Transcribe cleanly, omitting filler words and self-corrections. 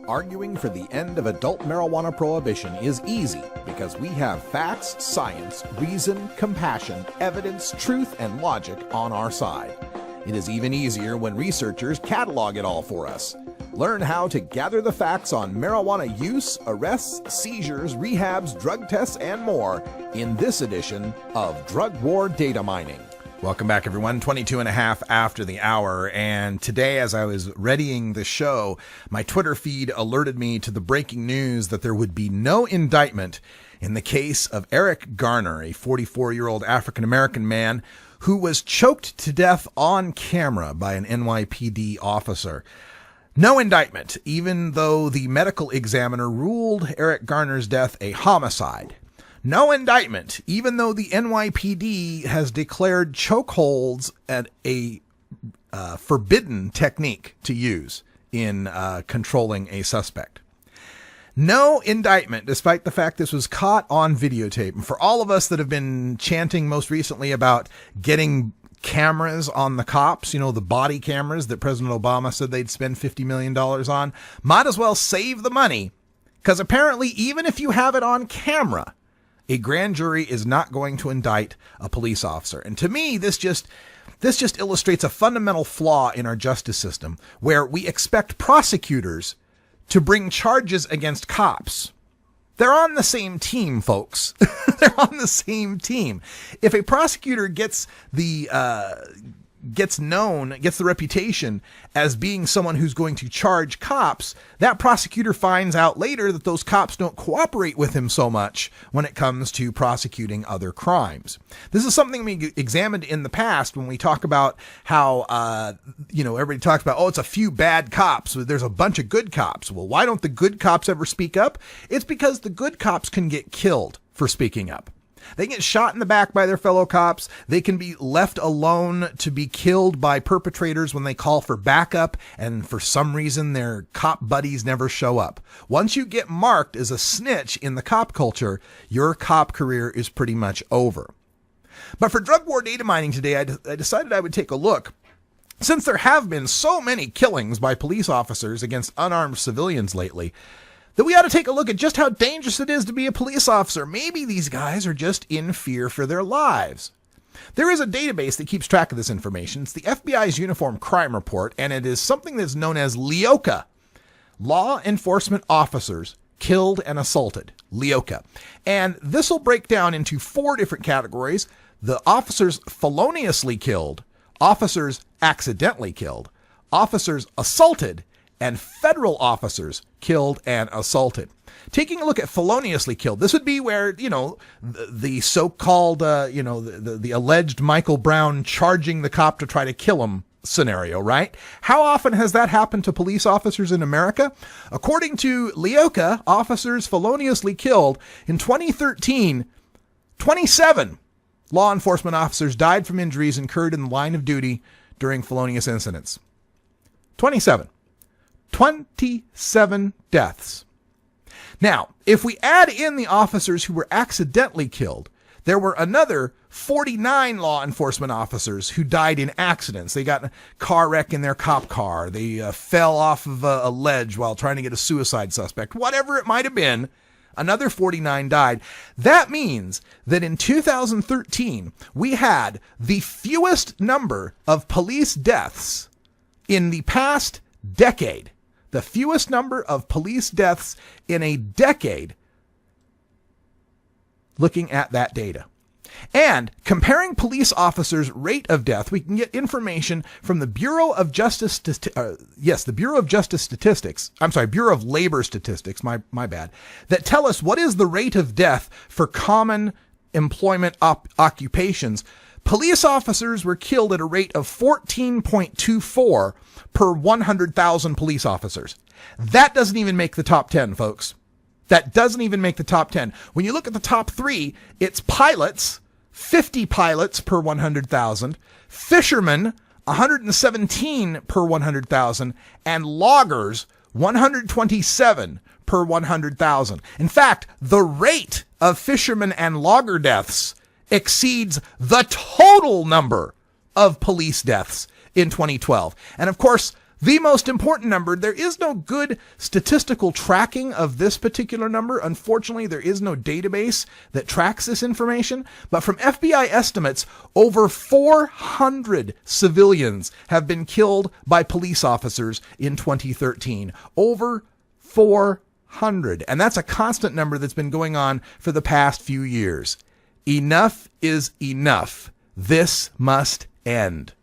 Arguing for the end of adult marijuana prohibition is easy because we have facts, science, reason, compassion, evidence, truth, and logic on our side. It is even easier when researchers catalog it all for us. Learn how to gather the facts on marijuana use, arrests, seizures, rehabs, drug tests, and more in this edition of Drug War Data Mining. Welcome back, everyone. 22 and a half after the hour. And today, as I was readying the show, my Twitter feed alerted me to the breaking news that there would be no indictment in the case of Eric Garner, a 44-year-old African-American man who was choked to death on camera by an NYPD officer. No indictment, even though the medical examiner ruled Eric Garner's death a homicide. No indictment, even though the NYPD has declared chokeholds a forbidden technique to use in controlling a suspect. No indictment, despite the fact this was caught on videotape. And for all of us that have been chanting most recently about getting cameras on the cops, you know, the body cameras that President Obama said they'd spend $50 million on, might as well save the money, because apparently even if you have it on camera, a grand jury is not going to indict a police officer. And to me, this just illustrates a fundamental flaw in our justice system, where we expect prosecutors to bring charges against cops. They're on the same team, folks. They're on the same team. If a prosecutor gets the reputation as being someone who's going to charge cops, that prosecutor finds out later that those cops don't cooperate with him so much when it comes to prosecuting other crimes. This is something we examined in the past when we talk about how, everybody talks about, it's a few bad cops. There's a bunch of good cops. Well, why don't the good cops ever speak up? It's because the good cops can get killed for speaking up. They get shot in the back by their fellow cops. They can be left alone to be killed by perpetrators when they call for backup, and for some reason their cop buddies never show up. Once you get marked as a snitch in the cop culture, your cop career is pretty much over. But for drug war data mining today, I decided I would take a look. Since there have been so many killings by police officers against unarmed civilians lately, that we ought to take a look at just how dangerous it is to be a police officer. Maybe these guys are just in fear for their lives. There is a database that keeps track of this information. It's the FBI's Uniform Crime Report, and it is something that's known as LEOKA, Law Enforcement Officers Killed and Assaulted, LEOKA. And this will break down into 4 different categories: the officers feloniously killed, officers accidentally killed, officers assaulted, and federal officers killed and assaulted. Taking a look at feloniously killed, this would be where, the so-called, the alleged Michael Brown charging the cop to try to kill him scenario, right? How often has that happened to police officers in America? According to LEOKA, officers feloniously killed in 2013, 27 law enforcement officers died from injuries incurred in the line of duty during felonious incidents. 27 deaths. Now, if we add in the officers who were accidentally killed, there were another 49 law enforcement officers who died in accidents. They got in a car wreck in their cop car. They fell off of a ledge while trying to get a suicide suspect. Whatever it might have been, another 49 died. That means that in 2013, we had the fewest number of police deaths in the past decade. The fewest number of police deaths in a decade, looking at that data. And comparing police officers' rate of death, we can get information from the Bureau of Labor Statistics, my bad, that tell us what is the rate of death for common employment occupations. Police officers were killed at a rate of 14.24 per 100,000 police officers. That doesn't even make the top 10, folks. That doesn't even make the top 10. When you look at the top 3, it's pilots, 50 pilots per 100,000, fishermen, 117 per 100,000, and loggers, 127 per 100,000. In fact, the rate of fishermen and logger deaths exceeds the total number of police deaths in 2012. And of course, The most important number, there is no good statistical tracking of this particular number. Unfortunately, there is no database that tracks this information. But from FBI estimates, over 400 civilians have been killed by police officers in 2013. Over 400. And that's a constant number that's been going on for the past few years. Enough is enough. This must end.